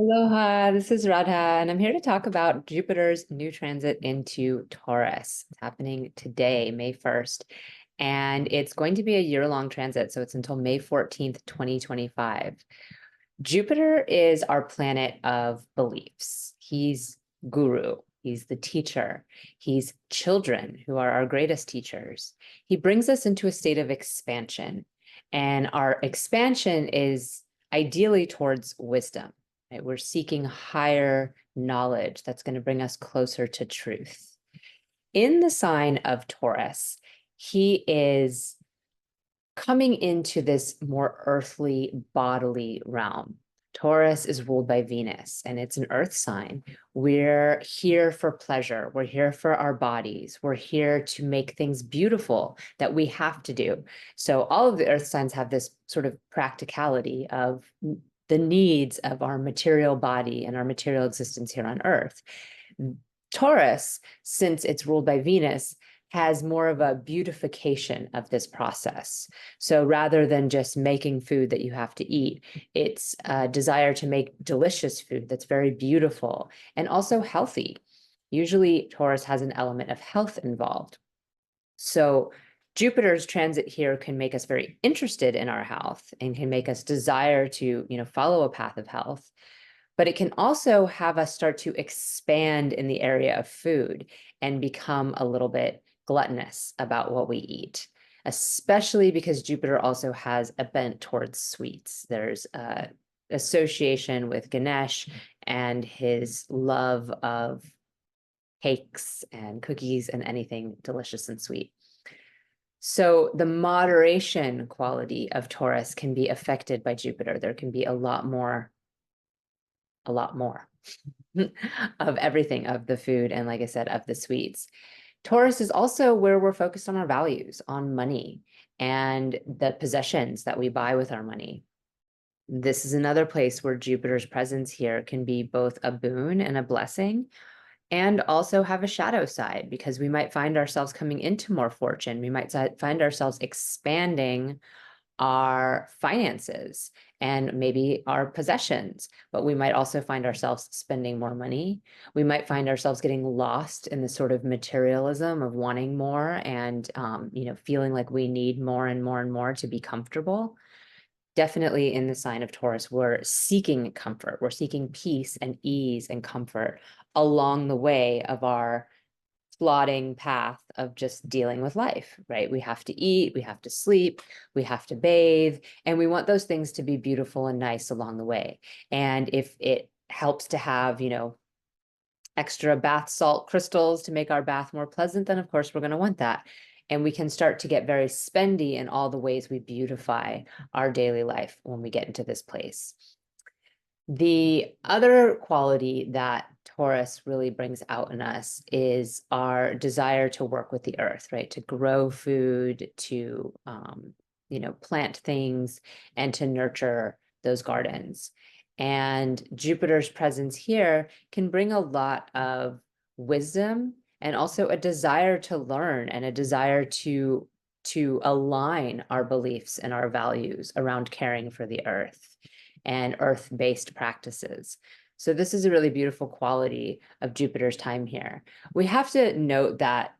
Aloha, this is Radha, and I'm here to talk about Jupiter's new transit into Taurus. It's happening today, May 1st, and it's going to be a year-long transit, so it's until May 14th, 2025. Jupiter is our planet of beliefs. He's guru, he's the teacher, he's children who are our greatest teachers. He brings us into a state of expansion, and our expansion is ideally towards wisdom. Right? We're seeking higher knowledge that's going to bring us closer to truth. In the sign of Taurus, he is coming into this more earthly, bodily realm. Taurus is ruled by Venus, and it's an earth sign. We're here for pleasure. We're here for our bodies. We're here to make things beautiful that we have to do. So all of the earth signs have this sort of practicality of the needs of our material body and our material existence here on Earth. Taurus, since it's ruled by Venus, has more of a beautification of this process. So rather than just making food that you have to eat, it's a desire to make delicious food that's very beautiful and also healthy. Usually Taurus has an element of health involved. So Jupiter's transit here can make us very interested in our health and can make us desire to, follow a path of health. But it can also have us start to expand in the area of food and become a little bit gluttonous about what we eat, especially because Jupiter also has a bent towards sweets. There's a association with Ganesh and his love of cakes and cookies and anything delicious and sweet. So the moderation quality of Taurus can be affected by Jupiter. There can be a lot more of everything, of the food, and like I said, of the sweets. Taurus is also where we're focused on our values, on money, and the possessions that we buy with our money. This is another place where Jupiter's presence here can be both a boon and a blessing, and also have a shadow side, because we might find ourselves coming into more fortune. We might find ourselves expanding our finances and maybe our possessions, but we might also find ourselves spending more money. We might find ourselves getting lost in the sort of materialism of wanting more and, feeling like we need more and more and more to be comfortable. Definitely in the sign of Taurus, we're seeking comfort. We're seeking peace and ease and comfort along the way of our plodding path of just dealing with life, right? We have to eat, we have to sleep, we have to bathe, and we want those things to be beautiful and nice along the way. And if it helps to have, extra bath salt crystals to make our bath more pleasant, then of course we're going to want that. And we can start to get very spendy in all the ways we beautify our daily life when we get into this place. The other quality that Taurus really brings out in us is our desire to work with the earth, right? To grow food, to, plant things and to nurture those gardens. And Jupiter's presence here can bring a lot of wisdom and also a desire to learn and a desire to align our beliefs and our values around caring for the earth and earth-based practices. So this is a really beautiful quality of Jupiter's time here. We have to note that,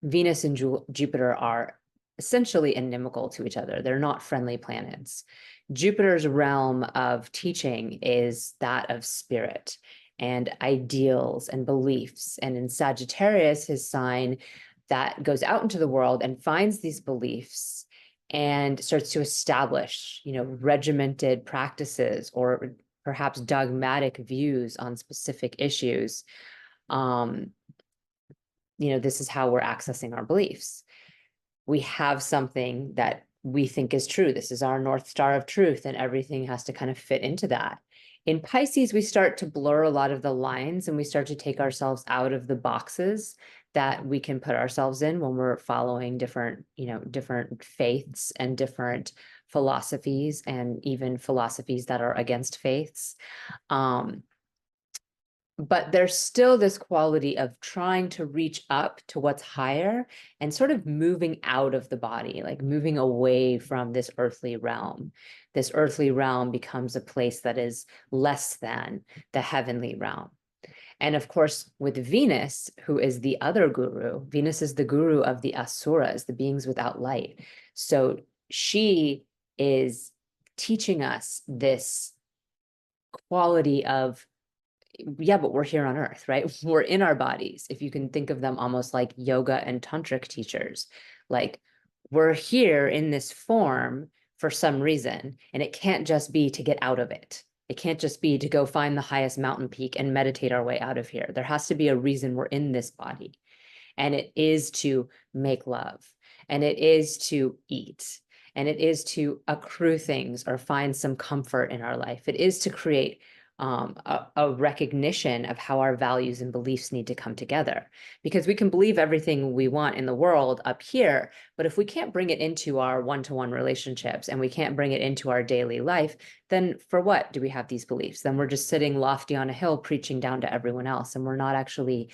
Venus and Jupiter are essentially inimical to each other. They're not friendly planets. Jupiter's realm of teaching is that of spirit and ideals and beliefs. And in Sagittarius, his sign, that goes out into the world and finds these beliefs and starts to establish, regimented practices or perhaps dogmatic views on specific issues. This is how we're accessing our beliefs. We have something that we think is true. This is our North Star of truth, and everything has to kind of fit into that. In Pisces, we start to blur a lot of the lines and we start to take ourselves out of the boxes that we can put ourselves in when we're following different faiths and different philosophies, and even philosophies that are against faiths. but there's still this quality of trying to reach up to what's higher and sort of moving out of the body, like moving away from this earthly realm. This earthly realm becomes a place that is less than the heavenly realm. And of course, with Venus, who is the other guru, Venus is the guru of the asuras, the beings without light. So she is teaching us this quality of, yeah, but we're here on earth, right? We're in our bodies. If you can think of them almost like yoga and tantric teachers, like we're here in this form for some reason, and it can't just be to get out of it. It can't just be to go find the highest mountain peak and meditate our way out of here. There has to be a reason we're in this body. And it is to make love, and it is to eat, and it is to accrue things or find some comfort in our life. It is to create a recognition of how our values and beliefs need to come together. Because we can believe everything we want in the world up here, but if we can't bring it into our one-to-one relationships and we can't bring it into our daily life, then for what do we have these beliefs? Then we're just sitting lofty on a hill preaching down to everyone else, and we're not actually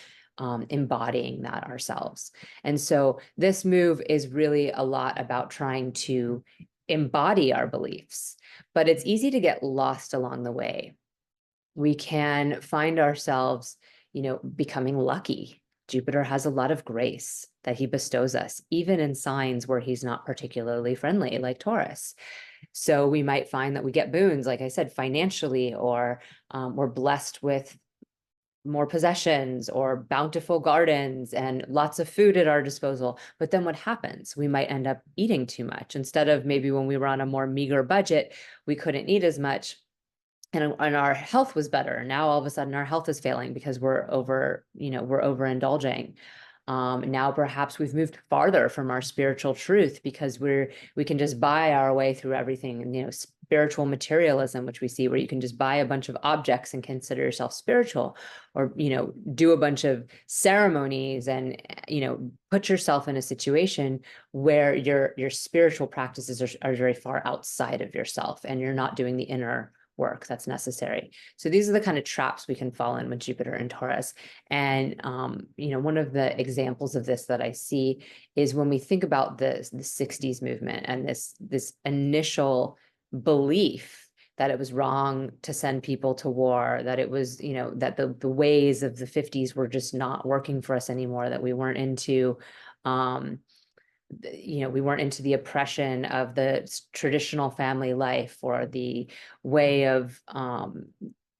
embodying that ourselves. And so this move is really a lot about trying to embody our beliefs, but it's easy to get lost along the way. We can find ourselves, becoming lucky. Jupiter has a lot of grace that he bestows us, even in signs where he's not particularly friendly, like Taurus. So we might find that we get boons, like I said, financially, or we're blessed with more possessions or bountiful gardens and lots of food at our disposal. But then what happens? We might end up eating too much. Instead of maybe when we were on a more meager budget, we couldn't eat as much, and our health was better. Now all of a sudden our health is failing because we're overindulging. Now perhaps we've moved farther from our spiritual truth because we can just buy our way through everything. And spiritual materialism, which we see, where you can just buy a bunch of objects and consider yourself spiritual, or do a bunch of ceremonies and put yourself in a situation where your spiritual practices are very far outside of yourself, and you're not doing the inner work that's necessary. So these are the kind of traps we can fall in with Jupiter and Taurus. And one of the examples of this that I see is when we think about the 60s movement and this initial belief that it was wrong to send people to war, that it was, that the ways of the 50s were just not working for us anymore, that we weren't into we weren't into the oppression of the traditional family life, or the way of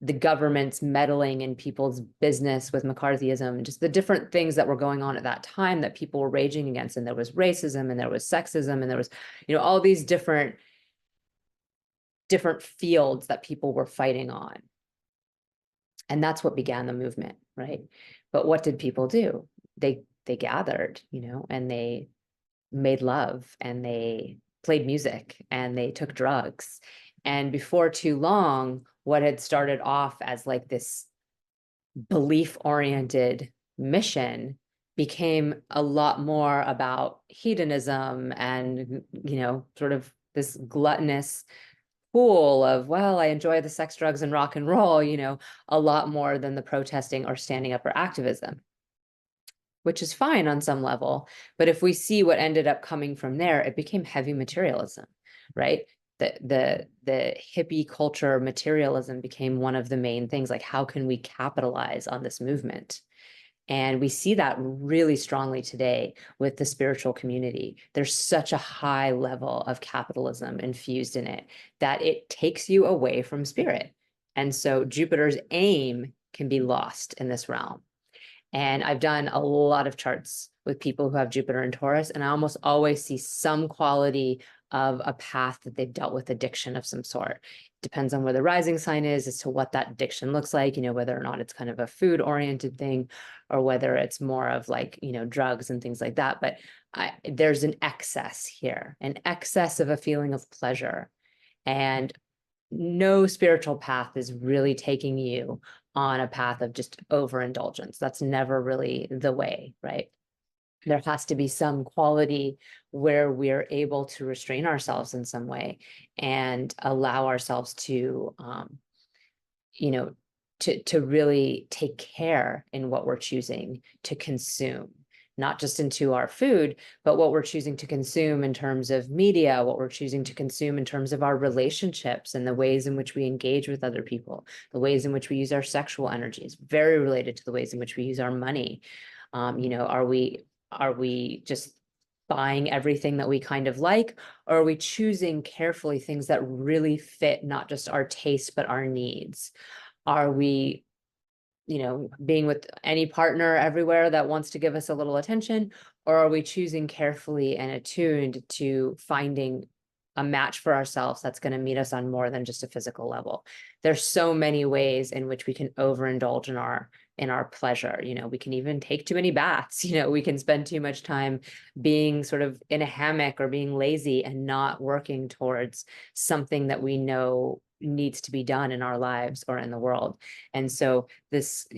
the government's meddling in people's business with McCarthyism, and just the different things that were going on at that time that people were raging against. And there was racism, and there was sexism, and there was, all these different fields that people were fighting on. And that's what began the movement, right? But what did people do? They gathered, and they made love, and they played music, and they took drugs. And before too long, what had started off as like this belief-oriented mission became a lot more about hedonism and, sort of this gluttonous pool of, well, I enjoy the sex, drugs, and rock and roll, a lot more than the protesting or standing up or activism, which is fine on some level. But if we see what ended up coming from there, it became heavy materialism, right? The hippie culture materialism became one of the main things. Like, how can we capitalize on this movement? And we see that really strongly today with the spiritual community. There's such a high level of capitalism infused in it that it takes you away from spirit. And so Jupiter's aim can be lost in this realm. And I've done a lot of charts with people who have Jupiter and Taurus, and I almost always see some quality of a path that they've dealt with addiction of some sort. Depends on where the rising sign is as to what that addiction looks like, whether or not it's kind of a food oriented thing, or whether it's more of like, drugs and things like that. But there's an excess here, an excess of a feeling of pleasure. And no spiritual path is really taking you on a path of just overindulgence. That's never really the way, right? There has to be some quality where we're able to restrain ourselves in some way and allow ourselves to, to really take care in what we're choosing to consume, not just into our food, but what we're choosing to consume in terms of media, what we're choosing to consume in terms of our relationships and the ways in which we engage with other people, the ways in which we use our sexual energies, very related to the ways in which we use our money. Are we just buying everything that we kind of like, or are we choosing carefully things that really fit not just our taste, but our needs? Are we, being with any partner everywhere that wants to give us a little attention, or are we choosing carefully and attuned to finding a match for ourselves that's going to meet us on more than just a physical level? There's so many ways in which we can overindulge in our pleasure. We can even take too many baths. We can spend too much time being sort of in a hammock or being lazy and not working towards something that we know needs to be done in our lives or in the world. And so this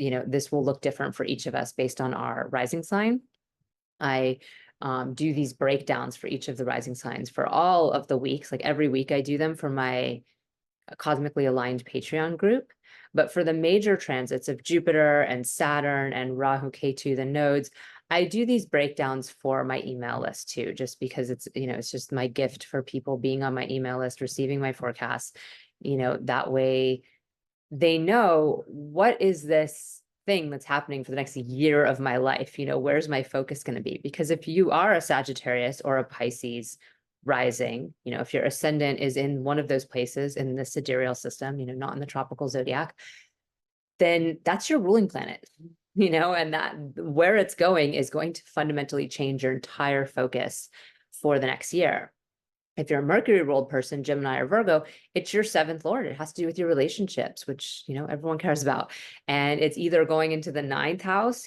will look different for each of us based on our rising sign. I do these breakdowns for each of the rising signs for all of the weeks. Like every week I do them for my cosmically aligned Patreon group. But for the major transits of Jupiter and Saturn and Rahu, Ketu, the nodes, I do these breakdowns for my email list too, just because it's just my gift for people being on my email list, receiving my forecasts. That way they know, what is this thing that's happening for the next year of my life? Where's my focus going to be? Because if you are a Sagittarius or a Pisces rising, if your ascendant is in one of those places in the sidereal system, not in the tropical zodiac, then that's your ruling planet, and that where it's going is going to fundamentally change your entire focus for the next year. If you're a Mercury ruled person, Gemini or Virgo, it's your seventh lord. It has to do with your relationships, which, everyone cares about. And it's either going into the ninth house,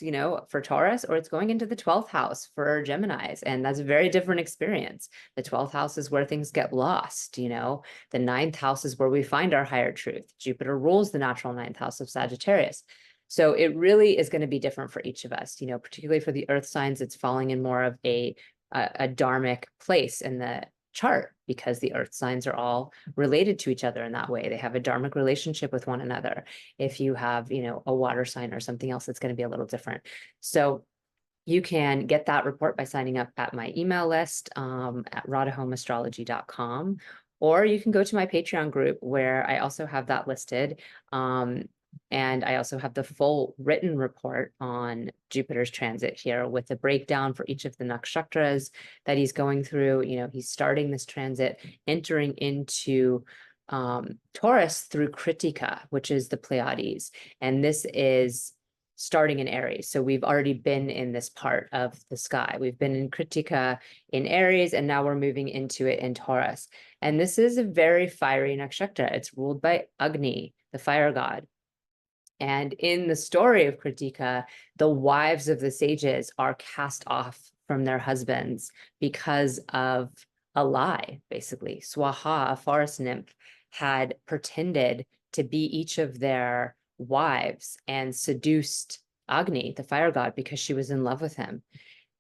for Taurus, or it's going into the 12th house for Geminis. And that's a very different experience. The 12th house is where things get lost. The ninth house is where we find our higher truth. Jupiter rules the natural ninth house of Sagittarius. So it really is going to be different for each of us, particularly for the earth signs. It's falling in more of a dharmic place in the chart, because the earth signs are all related to each other in that way. They have a dharmic relationship with one another. If you have, a water sign or something else, it's going to be a little different. So you can get that report by signing up at my email list at radahomeastrology.com, or you can go to my Patreon group where I also have that listed. And I also have the full written report on Jupiter's transit here with a breakdown for each of the nakshatras that he's going through. He's starting this transit, entering into Taurus through Kritika, which is the Pleiades. And this is starting in Aries. So we've already been in this part of the sky. We've been in Kritika in Aries, and now we're moving into it in Taurus. And this is a very fiery nakshatra. It's ruled by Agni, the fire god. And in the story of Kritika, the wives of the sages are cast off from their husbands because of a lie, basically. Swaha, a forest nymph, had pretended to be each of their wives and seduced Agni, the fire god, because she was in love with him.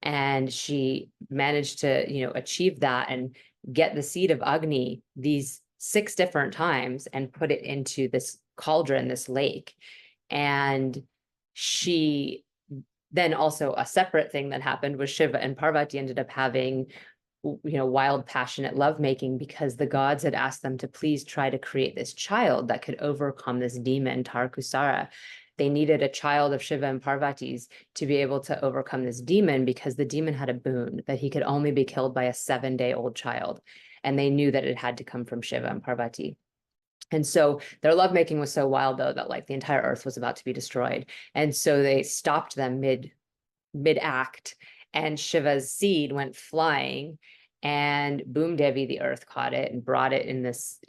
And she managed to, achieve that and get the seed of Agni these 6 different times and put it into this cauldron, this lake. And she then also, a separate thing that happened was Shiva and Parvati ended up having, wild, passionate lovemaking, because the gods had asked them to please try to create this child that could overcome this demon, Tarkusara. They needed a child of Shiva and Parvati's to be able to overcome this demon, because the demon had a boon that he could only be killed by a 7-day-old child. And they knew that it had to come from Shiva and Parvati. And so their lovemaking was so wild, though, that like the entire earth was about to be destroyed. And so they stopped them mid-act, and Shiva's seed went flying, and Boom Devi, the earth, caught it and brought it in this,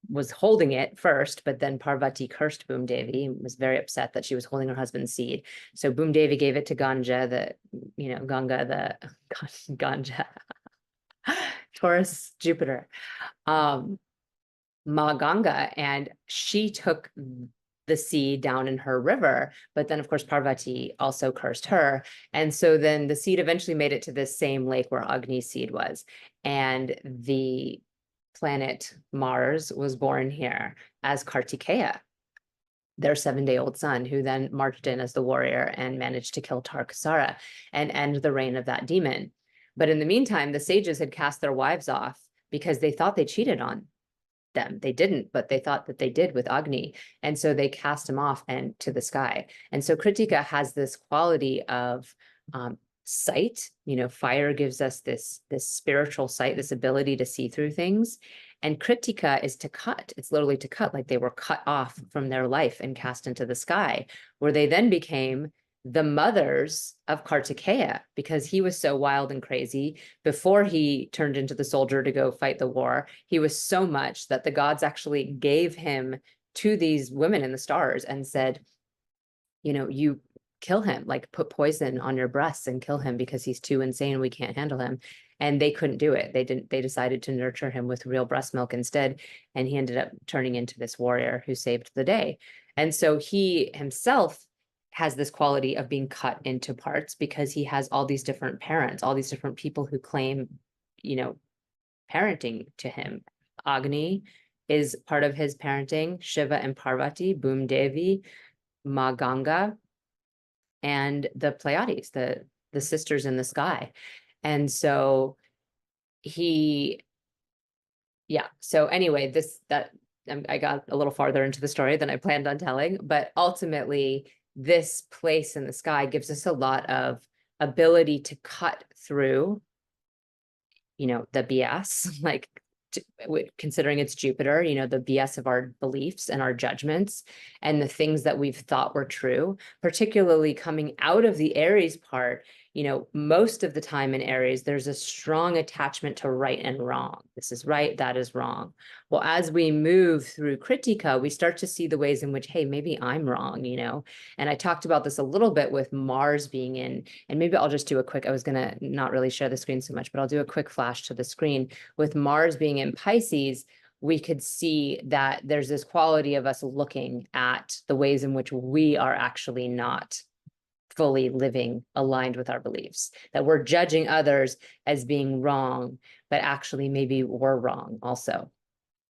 was holding it first, but then Parvati cursed Boom Devi and was very upset that she was holding her husband's seed. So Boom Devi gave it to Ganga, Taurus, Jupiter. Ma Ganga, and she took the seed down in her river, but then of course Parvati also cursed her. And so then the seed eventually made it to this same lake where Agni's seed was. And the planet Mars was born here as Kartikeya. their 7-day-old son, who then marched in as the warrior and managed to kill Tar and end the reign of that demon. But in the meantime, the sages had cast their wives off because they thought they cheated on them. They didn't, but they thought that they did with Agni. And so they cast him off and to the sky. And so Kritika has this quality of sight. Fire gives us this spiritual sight, this ability to see through things. And Kritika is to cut. It's literally to cut, like they were cut off from their life and cast into the sky, where they then became the mothers of Kartikeya, because he was so wild and crazy. Before he turned into the soldier to go fight the war, he was so much that the gods actually gave him to these women in the stars and said, you kill him, like put poison on your breasts and kill him because he's too insane. We can't handle him. And they couldn't do it. They decided to nurture him with real breast milk instead. And he ended up turning into this warrior who saved the day. And so he himself has this quality of being cut into parts because he has all these different parents, all these different people who claim, parenting to him. Agni is part of his parenting, Shiva and Parvati, Boom Devi, Ma Ganga, and the Pleiades, the sisters in the sky. And so so anyway, I got a little farther into the story than I planned on telling, but ultimately this place in the sky gives us a lot of ability to cut through, the BS, like considering it's Jupiter, the BS of our beliefs and our judgments and the things that we've thought were true, particularly coming out of the Aries part. Most of the time in Aries, there's a strong attachment to right and wrong. This is right, that is wrong. Well, as we move through Kritika, we start to see the ways in which, hey, maybe I'm wrong, And I talked about this a little bit with Mars being in, and maybe I'll just do a quick, I was gonna not really share the screen so much, but I'll do a quick flash to the screen. With Mars being in Pisces, we could see that there's this quality of us looking at the ways in which we are actually not fully living aligned with our beliefs, that we're judging others as being wrong, but actually maybe we're wrong also.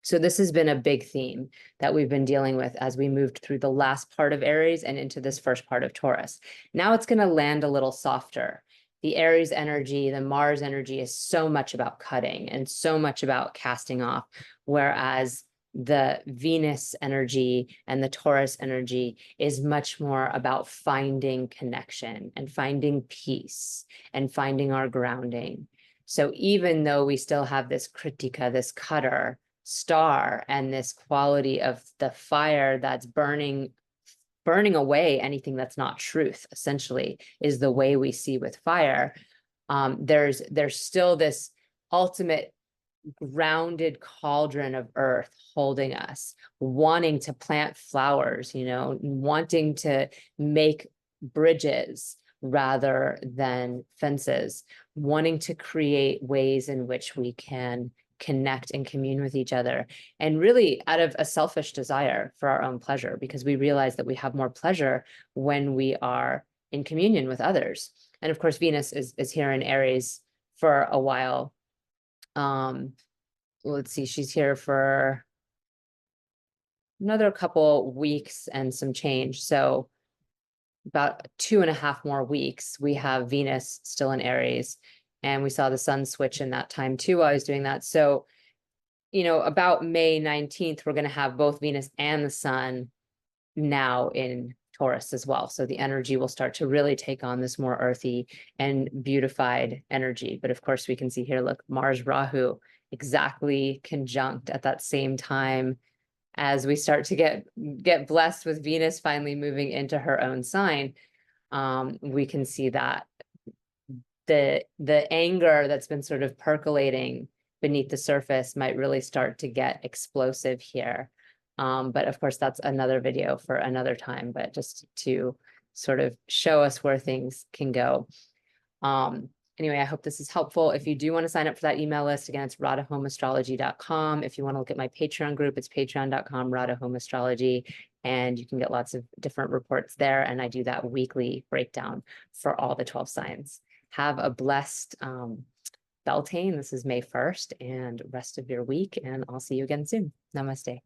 So this has been a big theme that we've been dealing with as we moved through the last part of Aries and into this first part of Taurus. Now it's going to land a little softer. The Aries energy, the Mars energy is so much about cutting and so much about casting off, whereas the Venus energy and the Taurus energy is much more about finding connection and finding peace and finding our grounding. So even though we still have this Kritika, this cutter star, and this quality of the fire that's burning away anything that's not truth, essentially, is the way we see with fire, there's still this ultimate grounded cauldron of earth holding us, wanting to plant flowers, wanting to make bridges rather than fences, wanting to create ways in which we can connect and commune with each other, and really out of a selfish desire for our own pleasure, because we realize that we have more pleasure when we are in communion with others. And of course, Venus is here in Aries for a while. Let's see, she's here for another couple weeks and some change. So about 2.5 more weeks, we have Venus still in Aries, and we saw the sun switch in that time too while I was doing that. So, about May 19th, we're going to have both Venus and the sun now in Taurus as well. So the energy will start to really take on this more earthy and beautified energy. But of course, we can see here, look, Mars Rahu exactly conjunct at that same time as we start to get blessed with Venus finally moving into her own sign. We can see that the anger that's been sort of percolating beneath the surface might really start to get explosive here. But of course, that's another video for another time, but just to sort of show us where things can go. Anyway, I hope this is helpful. If you do want to sign up for that email list, again, it's radahomeastrology.com. If you want to look at my Patreon group, it's patreon.com/radahomeastrology, and you can get lots of different reports there. And I do that weekly breakdown for all the 12 signs. Have a blessed Beltane. This is May 1st, and rest of your week, and I'll see you again soon. Namaste.